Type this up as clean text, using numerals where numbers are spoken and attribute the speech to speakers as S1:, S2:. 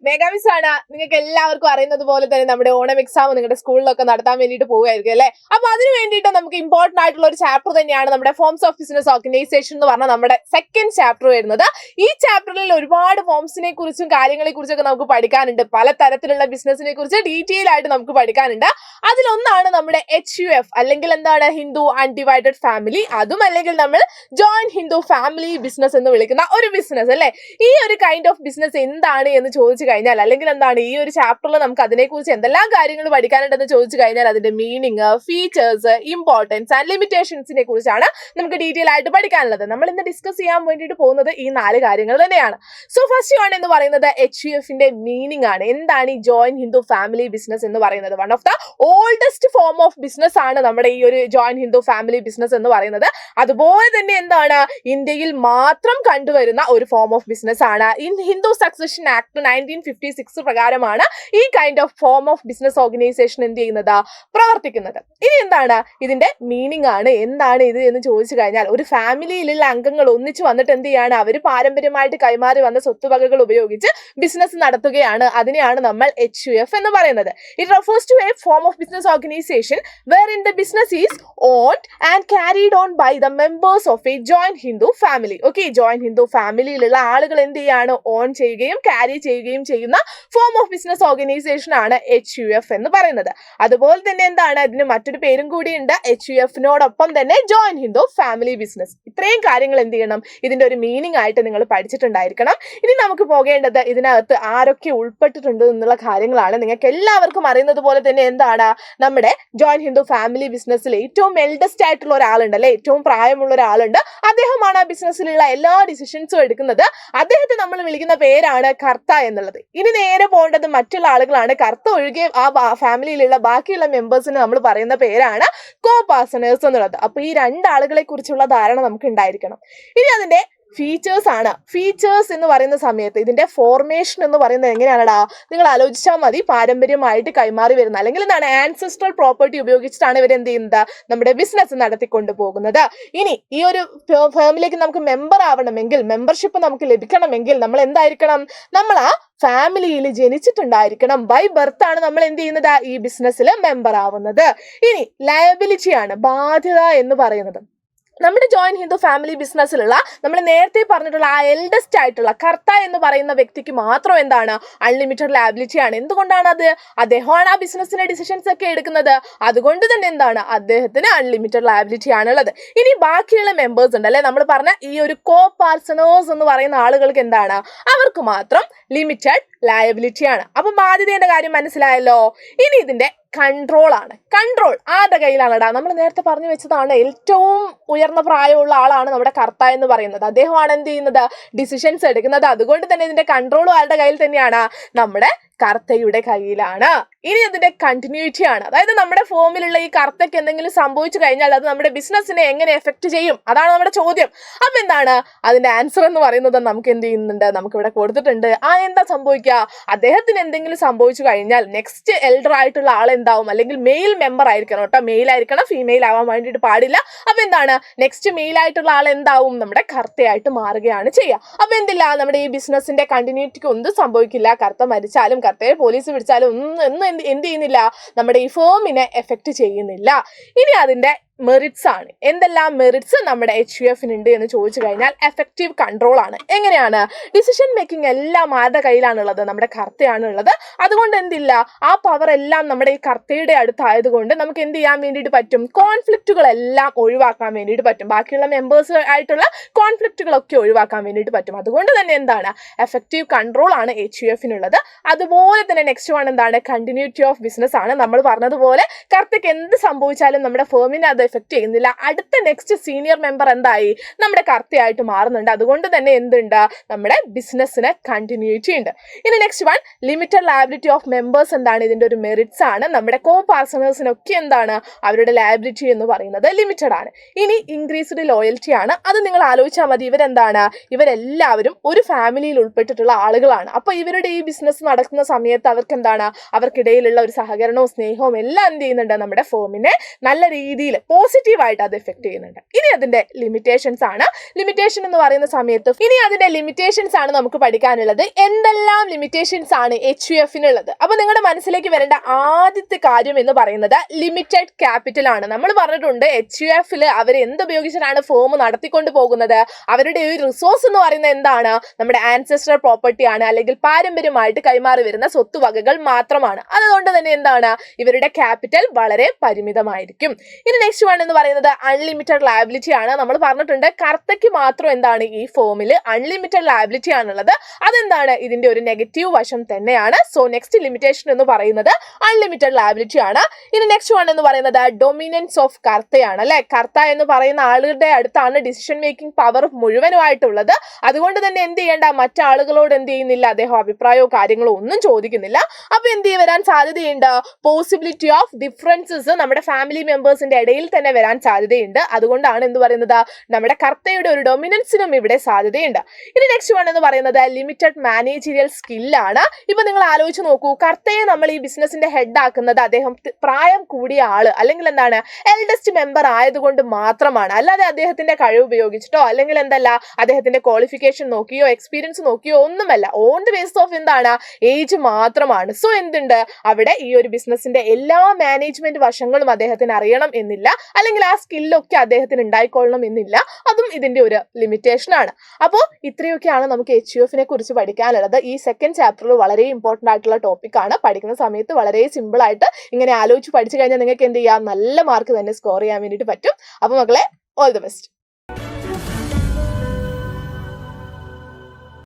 S1: മെഗാമിസ് ആണ്. നിങ്ങൾക്ക് എല്ലാവർക്കും അറിയുന്നത് പോലെ തന്നെ നമ്മുടെ ഓണം എക്സാം നിങ്ങളുടെ സ്കൂളിലൊക്കെ നടത്താൻ വേണ്ടിയിട്ട് പോവുകയായിരിക്കും അല്ലെ. അപ്പൊ അതിന് വേണ്ടിയിട്ട് നമുക്ക് ഇമ്പോർട്ടന്റ് ആയിട്ടുള്ള ഒരു ചാപ്റ്റർ തന്നെയാണ് നമ്മുടെ ഫോംസ് ഓഫ് ബിസിനസ് ഓർഗനൈസേഷൻ എന്ന് പറഞ്ഞ നമ്മുടെ സെക്കൻഡ് ചാപ്റ്റർ വരുന്നത്. ഈ ചാപ്റ്ററിൽ ഒരുപാട് ഫോംസിനെ കുറിച്ചും കാര്യങ്ങളെ കുറിച്ചൊക്കെ നമുക്ക് പഠിക്കാനുണ്ട്. പല തരത്തിലുള്ള ബിസിനസിനെ കുറിച്ച് ഡീറ്റെയിൽ ആയിട്ട് നമുക്ക് പഠിക്കാനുണ്ട്. അതിലൊന്നാണ് നമ്മുടെ HUF അല്ലെങ്കിൽ എന്താണ് ഹിന്ദു അൺഡിവൈഡഡ് ഫാമിലി, അതും അല്ലെങ്കിൽ നമ്മൾ ജോയിന്റ് ഹിന്ദു ഫാമിലി ബിസിനസ് എന്ന് വിളിക്കുന്ന ഒരു ബിസിനസ് അല്ലെ. ഈ ഒരു കൈൻഡ് ഓഫ് ബിസിനസ് എന്താണ് എന്ന് ചോദിച്ചു കഴിഞ്ഞാൽ, അല്ലെങ്കിൽ എന്താണ് ഈ ഒരു ചാപ്റ്ററിൽ നമുക്ക് അതിനെക്കുറിച്ച് എന്തെല്ലാം കാര്യങ്ങൾ പഠിക്കാനുണ്ടെന്ന് ചോദിച്ചു കഴിഞ്ഞാൽ അതിന്റെ മീനിങ്, ഫീച്ചേഴ്സ്, ഇമ്പോർട്ടൻസ് ആൻഡ് ലിമിറ്റേഷൻസിനെ കുറിച്ചാണ് നമുക്ക് ഡീറ്റെയിൽ ആയിട്ട് പഠിക്കാനുള്ളത്. നമ്മൾ ഇന്ന് ഡിസ്കസ് ചെയ്യാൻ വേണ്ടിയിട്ട് പോകുന്നത് ഈ 4 കാര്യങ്ങൾ തന്നെയാണ്. സോ ഫസ്റ്റ് വൺ എന്ന് പറയുന്നത് HUFന്റെ മീനിങ് ആണ്. എന്താണ് ഈ ജോയിന്റ് ഹിന്ദു ഫാമിലി ബിസിനസ് എന്ന് പറയുന്നത്? One of the oldest form of business ആണ് നമ്മുടെ ഈ ഒരു ജോയിന്റ് ഹിന്ദു ഫാമിലി ബിസിനസ് എന്ന് പറയുന്നത്. അതുപോലെ തന്നെ എന്താണ് ഇന്ത്യയിൽ മാത്രം കണ്ടുവരുന്ന ഒരു ഫോം ഓഫ് ബിസിനസ് ആണ്. ഹിന്ദു സക്സഷൻ ആക്ട് 1956 പ്രകാരമാണ് ഈ kind of form of business organisation എന്ത് ചെയ്യുന്നത്, പ്രവർത്തിക്കുന്നത്. ഇനി എന്താണ് ഇതിന്റെ മീനിങ് ആണ്, എന്താണ് ഇത് എന്ന് ചോദിച്ചു കഴിഞ്ഞാൽ, ഒരു ഫാമിലിയിലുള്ള അംഗങ്ങൾ ഒന്നിച്ചു വന്നിട്ട് എന്ത് ചെയ്യാണ്, അവർ പാരമ്പര്യമായിട്ട് കൈമാറി വന്ന സ്വത്തുവകകൾ ഉപയോഗിച്ച് ബിസിനസ് നടത്തുകയാണ്. അതിനെയാണ് നമ്മൾ HUF എന്ന് പറയുന്നത്. It refers to a form of business organisation wherein the business is owned and carried on by the members of a joint Hindu family. Okay, joint Hindu ഫാമിലിയിലുള്ള ആളുകൾ എന്ത് ചെയ്യാണ്, ഓൺ ചെയ്യുകയും ക്യാരി ചെയ്യുകയും ചെയ്യുന്ന ഫോം ഓഫ് ബിസിനസ് ഓർഗനൈസേഷൻ ആണ് HUF എന്ന് പറയുന്നത്. അതുപോലെ തന്നെ എന്താണ് ഇതിന് മറ്റൊരു പേരും കൂടിയുണ്ട്, HUF-നോടൊപ്പം തന്നെ ജോയിന്റ് ഹിന്ദു ഫാമിലി ബിസിനസ്. ഇത്രയും കാര്യങ്ങൾ എന്ത് ചെയ്യണം, ഇതിന്റെ ഒരു മീനിങ് ആയിട്ട് നിങ്ങൾ പഠിച്ചിട്ടുണ്ടായിരിക്കണം. ഇനി നമുക്ക് പോകേണ്ടത് ഇതിനകത്ത് ആരൊക്കെ ഉൾപ്പെട്ടിട്ടുണ്ട് എന്നുള്ള കാര്യങ്ങളാണ്. നിങ്ങൾക്ക് എല്ലാവർക്കും അറിയുന്നത് പോലെ തന്നെ എന്താണ് നമ്മുടെ ജോയിന്റ് ഹിന്ദു ഫാമിലി ബിസിനസ്സിൽ ഏറ്റവും എൽഡസ്റ്റ് ആയിട്ടുള്ള ഒരാളുണ്ട് അല്ലെ, ഏറ്റവും പ്രായമുള്ള ഒരാളുണ്ട്. അദ്ദേഹമാണ് ആ ബിസിനസ്സിലുള്ള എല്ലാ ഡിസിഷൻസും എടുക്കുന്നത്. അദ്ദേഹത്തെ നമ്മൾ വിളിക്കുന്ന പേരാണ് കർത്ത എന്നുള്ളത്. ഇനി നേരെ പോകേണ്ടത് മറ്റുള്ള ആളുകളാണ്. കർത്ത ഒഴികെ ആ ഫാമിലിയിലുള്ള ബാക്കിയുള്ള മെമ്പേഴ്സിന് നമ്മൾ പറയുന്ന പേരാണ് കോ പാർട്ണേഴ്സ് എന്നുള്ളത്. അപ്പൊ ഈ 2 ആളുകളെ കുറിച്ചുള്ള ധാരണ നമുക്ക് ഉണ്ടായിരിക്കണം. ഇനി അതിന്റെ ഫീച്ചേഴ്സ് ആണ്. ഫീച്ചേഴ്സ് എന്ന് പറയുന്ന സമയത്ത് ഇതിന്റെ ഫോർമേഷൻ എന്ന് പറയുന്നത് എങ്ങനെയാണടാ, നിങ്ങൾ ആലോചിച്ചാൽ മതി. പാരമ്പര്യമായിട്ട് കൈമാറി വരുന്ന അല്ലെങ്കിൽ എന്താണ് ആൻസെസ്ട്രൽ പ്രോപ്പർട്ടി ഉപയോഗിച്ചിട്ടാണ് ഇവർ എന്ത് ചെയ്യുന്നത്, നമ്മുടെ ബിസിനസ് നടത്തിക്കൊണ്ട് പോകുന്നത്. ഇനി ഈ ഒരു ഫേമിലേക്ക് നമുക്ക് മെമ്പർ ആവണമെങ്കിൽ, മെമ്പർഷിപ്പ് നമുക്ക് ലഭിക്കണമെങ്കിൽ നമ്മൾ എന്തായിരിക്കണം, നമ്മൾ ആ ഫാമിലിയിൽ ജനിച്ചിട്ടുണ്ടായിരിക്കണം. ബൈ ബർത്ത് ആണ് നമ്മൾ എന്ത് ചെയ്യുന്നത്, ഈ ബിസിനസ്സിൽ മെമ്പർ ആവുന്നത്. ഇനി ലയബിലിറ്റി ആണ്, ബാധ്യത എന്ന് പറയുന്നത്. നമ്മുടെ ജോയിന്റ് ഹിന്ദു ഫാമിലി ബിസിനസ്സിലുള്ള നമ്മൾ നേരത്തെ പറഞ്ഞിട്ടുള്ള ആ എൽഡസ്റ്റ് ആയിട്ടുള്ള കർത്ത എന്ന് പറയുന്ന വ്യക്തിക്ക് മാത്രം എന്താണ്, അൺലിമിറ്റഡ് ലയബിലിറ്റി ആണ്. എന്തുകൊണ്ടാണ് അത്, അദ്ദേഹമാണ് ആ ബിസിനസ്സിന്റെ ഡിസിഷൻസ് ഒക്കെ എടുക്കുന്നത്. അതുകൊണ്ട് തന്നെ എന്താണ്, അദ്ദേഹത്തിന് അൺലിമിറ്റഡ് ലയബിലിറ്റി ആണുള്ളത്. ഇനി ബാക്കിയുള്ള മെമ്പേഴ്സ് ഉണ്ട് അല്ലെ, നമ്മൾ പറഞ്ഞ ഈ ഒരു കോ പാർട്ണേഴ്സ് എന്ന് പറയുന്ന ആളുകൾക്ക് എന്താണ്, അവർക്ക് മാത്രം ലിമിറ്റഡ് ലയബിലിറ്റി ആണ്. അപ്പൊ ബാധ്യതയുടെ കാര്യം മനസ്സിലായല്ലോ. ഇനി ഇതിന്റെ കൺട്രോൾ ആണ്. കൺട്രോൾ ആരുടെ കയ്യിലാണടാ, നമ്മൾ നേരത്തെ പറഞ്ഞു വെച്ചതാണ്. ഏറ്റവും ഉയർന്ന പ്രായമുള്ള ആളാണ് നമ്മുടെ കർത്ത എന്ന് പറയുന്നത്. അദ്ദേഹമാണ് എന്ത് ചെയ്യുന്നത്, ഡിസിഷൻസ് എടുക്കുന്നത്. അതുകൊണ്ട് തന്നെ ഇതിന്റെ കൺട്രോൾ ആരുടെ കയ്യിൽ തന്നെയാണ്, നമ്മുടെ കർത്തയുടെ കയ്യിലാണ്. ഇനി അതിന്റെ കണ്ടിന്യൂറ്റി ആണ്. അതായത് നമ്മുടെ ഫോമിലുള്ള ഈ കർത്തയ്ക്ക് എന്തെങ്കിലും സംഭവിച്ചു കഴിഞ്ഞാൽ അത് നമ്മുടെ ബിസിനസ്സിനെ എങ്ങനെ എഫക്ട് ചെയ്യും, അതാണ് നമ്മുടെ ചോദ്യം. അപ്പൊ എന്താണ് അതിന്റെ ആൻസർ എന്ന് പറയുന്നത് നമുക്ക് എന്ത് ചെയ്യുന്നുണ്ട്, നമുക്ക് ഇവിടെ കൊടുത്തിട്ടുണ്ട്. എന്താ സംഭവിക്കുക, അദ്ദേഹത്തിന് എന്തെങ്കിലും സംഭവിച്ചു കഴിഞ്ഞാൽ നെക്സ്റ്റ് എൽഡർ ആയിട്ടുള്ള ആൾ എന്താവും, അല്ലെങ്കിൽ മെയിൽ മെമ്പർ ആയിരിക്കണം കേട്ടോ, മെയിൽ ആയിരിക്കണം, ഫീമെയിൽ ആവാൻ വേണ്ടിയിട്ട് പാടില്ല. അപ്പൊ എന്താണ് നെക്സ്റ്റ് മെയിൽ ആയിട്ടുള്ള ആൾ എന്താവും, നമ്മുടെ കർത്തയായിട്ട് മാറുകയാണ് ചെയ്യുക. അപ്പൊ എന്തില്ല, നമ്മുടെ ഈ ബിസിനസിന്റെ കണ്ടിന്യൂറ്റിക്ക് ഒന്നും സംഭവിക്കില്ല. കർത്ത മരിച്ചാലും കർത്തയെ പോലീസ് പിടിച്ചാലും ഒന്നും എന്ത് ചെയ്യുന്നില്ല, നമ്മുടെ ഈ ഫേമിനെ എഫക്ട് ചെയ്യുന്നില്ല. ഇനി അതിന്റെ മെറിറ്റ്സ് ആണ്. എന്തെല്ലാം മെറിറ്റ്സ് നമ്മുടെ HUF-നുണ്ട് എന്ന് ചോദിച്ചു കഴിഞ്ഞാൽ, എഫക്റ്റീവ് കൺട്രോൾ ആണ്. എങ്ങനെയാണ്, ഡിസിഷൻ മേക്കിംഗ് എല്ലാം ആരുടെ കയ്യിലാണുള്ളത്, നമ്മുടെ കർത്തയാണ് ഉള്ളത്. അതുകൊണ്ട് എന്തില്ല, ആ പവർ എല്ലാം നമ്മുടെ ഈ കർത്തയുടെ അടുത്തായതുകൊണ്ട് നമുക്ക് എന്ത് ചെയ്യാൻ വേണ്ടിയിട്ട് പറ്റും, കോൺഫ്ലിക്റ്റുകളെല്ലാം ഒഴിവാക്കാൻ വേണ്ടിയിട്ട് പറ്റും. ബാക്കിയുള്ള മെമ്പേഴ്സ് ആയിട്ടുള്ള കോൺഫ്ലിക്റ്റുകളൊക്കെ ഒഴിവാക്കാൻ വേണ്ടിയിട്ട് പറ്റും. അതുകൊണ്ട് തന്നെ എന്താണ്, എഫക്റ്റീവ് കൺട്രോൾ ആണ് HUF-നുള്ളത്. അതുപോലെ തന്നെ നെക്സ്റ്റ് വൺ എന്താണ്, കണ്ടിന്യൂറ്റി ഓഫ് ബിസിനസ് ആണ്. നമ്മൾ പറഞ്ഞതുപോലെ കർത്തയ്ക്ക് എന്ത് സംഭവിച്ചാലും നമ്മുടെ ഫേമിനെ അത് എഫക്ട് ചെയ്യുന്നില്ല. അടുത്ത നെക്സ്റ്റ് സീനിയർ മെമ്പർ എന്തായി, നമ്മുടെ കർത്തയായിട്ട് മാറുന്നുണ്ട്. അതുകൊണ്ട് തന്നെ എന്തുണ്ട്, നമ്മുടെ ബിസിനസ്സിന് കണ്ടിന്യൂറ്റി ഉണ്ട്. ഇനി next one, limited liability of members എന്താണ്, ഇതിന്റെ ഒരു മെറിറ്റ്സ് ആണ്. നമ്മുടെ കോ പാർട്ണേഴ്സിനൊക്കെ എന്താണ്, അവരുടെ ലയബിലിറ്റി എന്ന് പറയുന്നത് ലിമിറ്റഡ് ആണ്. ഇനി ഇൻക്രീസ്ഡ് ലോയൽറ്റി ആണ്. അത് നിങ്ങൾ ആലോചിച്ചാൽ മതി. ഇവരെന്താണ്, ഇവരെല്ലാവരും ഒരു ഫാമിലിയിൽ ഉൾപ്പെട്ടിട്ടുള്ള ആളുകളാണ്. അപ്പൊ ഇവരുടെ ഈ ബിസിനസ് നടക്കുന്ന സമയത്ത് അവർക്ക് എന്താണ്, അവർക്കിടയിലുള്ള ഒരു സഹകരണവും സ്നേഹവും എല്ലാം എന്ത് ചെയ്യുന്നുണ്ട്, നമ്മുടെ ഫേമിനെ നല്ല രീതിയിൽ പോസിറ്റീവായിട്ട് അത് എഫക്ട് ചെയ്യുന്നുണ്ട്. ഇനി അതിന്റെ ലിമിറ്റേഷൻസ് ആണ്. ലിമിറ്റേഷൻ എന്ന് പറയുന്ന സമയത്ത് ഇനി അതിന്റെ ലിമിറ്റേഷൻസ് ആണ് നമുക്ക് പഠിക്കാനുള്ളത്. എന്തെല്ലാം ലിമിറ്റേഷൻസ് ആണ് HUF-നുള്ളത്? അപ്പൊ നിങ്ങളുടെ മനസ്സിലേക്ക് വരേണ്ട ആദ്യത്തെ കാര്യം എന്ന് പറയുന്നത് ലിമിറ്റഡ് ക്യാപിറ്റൽ ആണ്. നമ്മൾ പറഞ്ഞിട്ടുണ്ട് HUF-ൽ അവർ എന്തുപയോഗിച്ചിട്ടാണ് ഫേം നടത്തിക്കൊണ്ട് പോകുന്നത്. അവരുടെ ഒരു റിസോഴ്സ് എന്ന് പറയുന്നത് എന്താണ്? നമ്മുടെ ആൻസെസ്ട്രൽ പ്രോപ്പർട്ടി ആണ്, അല്ലെങ്കിൽ പാരമ്പര്യമായിട്ട് കൈമാറി വരുന്ന സ്വത്തുവകകൾ മാത്രമാണ്. അതുകൊണ്ട് തന്നെ എന്താണ്, ഇവരുടെ ക്യാപിറ്റൽ വളരെ പരിമിതമായിരിക്കും. ഇനി നെക്സ്റ്റ് വൺ എന്ന് പറയുന്നത് അൺലിമിറ്റഡ് ലയബിലിറ്റി ആണ്. നമ്മൾ പറഞ്ഞിട്ടുണ്ട് കർത്തയ്ക്ക് മാത്രം എന്താണ് ഈ ഫോമിൽ അൺലിമിറ്റഡ് ലയബിലിറ്റി ആണുള്ളത്. അതെന്താണ്, ഇതിന്റെ ഒരു നെഗറ്റീവ് വശം തന്നെയാണ്. സോ നെക്സ്റ്റ് ലിമിറ്റേഷൻ എന്ന് പറയുന്നത് അൺലിമിറ്റഡ് ലയബിലിറ്റി ആണ്. ഇനി നെക്സ്റ്റ് വൺ എന്ന് പറയുന്നത് ഡൊമിനൻസ് ഓഫ് കർത്തയാണ് അല്ലെ. കർത്ത എന്ന് പറയുന്ന ആളുകളുടെ അടുത്താണ് ഡിസിഷൻ മേക്കിംഗ് പവർ മുഴുവനുമായിട്ടുള്ളത്. അതുകൊണ്ട് തന്നെ എന്ത് ചെയ്യേണ്ട, മറ്റാളുകളോട് എന്ത് ചെയ്യുന്നില്ല, അദ്ദേഹം അഭിപ്രായമോ കാര്യങ്ങളോ ഒന്നും ചോദിക്കുന്നില്ല. അപ്പൊ എന്ത് വരാൻ സാധ്യതയുണ്ട്, പോസിബിലിറ്റി ഓഫ് ഡിഫറൻസസ് നമ്മുടെ ഫാമിലി മെമ്പേഴ്സിന്റെ ഇടയിൽ തന്നെ വരാൻ സാധ്യതയുണ്ട്. അതുകൊണ്ടാണ് എന്ത് പറയുന്നത്, നമ്മുടെ കർത്തയുടെ ഒരു ഡൊമിനൻസിനും ഇവിടെ സാധ്യതയുണ്ട്. ഇനി നെക്സ്റ്റ് വൺ എന്ന് പറയുന്നത് ലിമിറ്റഡ് മാനേജീരിയൽ സ്കില്ലാണ്. ഇപ്പൊ നിങ്ങൾ ആലോചിച്ച് നോക്കൂ, കർത്തയെ നമ്മൾ ഈ ബിസിനസിന്റെ ഹെഡ് ആക്കുന്നത് അദ്ദേഹം പ്രായം കൂടിയ ആള് അല്ലെങ്കിൽ എന്താണ് എൽഡസ്റ്റ് മെമ്പർ ആയതുകൊണ്ട് മാത്രമാണ്. അല്ലാതെ അദ്ദേഹത്തിന്റെ കഴിവ് ഉപയോഗിച്ചിട്ടോ അല്ലെങ്കിൽ എന്തല്ല അദ്ദേഹത്തിന്റെ ക്വാളിഫിക്കേഷൻ നോക്കിയോ എക്സ്പീരിയൻസ് നോക്കിയോ ഒന്നുമല്ല. ഓൺ ദി ബേസ് ഓഫ് എന്താണ് ഏജ് മാത്രമാണ്. സോ എന്തുണ്ട്, അവിടെ ഈ ഒരു ബിസിനസിന്റെ എല്ലാ മാനേജ്മെന്റ് വശങ്ങളും അദ്ദേഹത്തിന് അറിയണം എന്നില്ല, അല്ലെങ്കിൽ ആ സ്കില്ലൊക്കെ അദ്ദേഹത്തിന് ഉണ്ടായിക്കൊള്ളണം എന്നില്ല. അതും ഇതിന്റെ ഒരു ലിമിറ്റേഷൻ ആണ്. അപ്പോൾ ഇത്രയൊക്കെയാണ് നമുക്ക് HUF-നെ കുറിച്ച് പഠിക്കാനുള്ളത്. ഈ സെക്കൻഡ് ചാപ്റ്ററിൽ വളരെ ഇമ്പോർട്ടന്റ് ആയിട്ടുള്ള ടോപ്പിക് ആണ്. പഠിക്കുന്ന സമയത്ത് വളരെ സിമ്പിൾ ആയിട്ട് ഇങ്ങനെ ആലോചിച്ച് പഠിച്ചു കഴിഞ്ഞാൽ നിങ്ങൾക്ക് എന്ത് ചെയ്യാം, നല്ല മാർക്ക് തന്നെ സ്കോർ ചെയ്യാൻ വേണ്ടിയിട്ട് പറ്റും. അപ്പൊ മക്കളെ, ഓൾ ദി ബെസ്റ്റ്.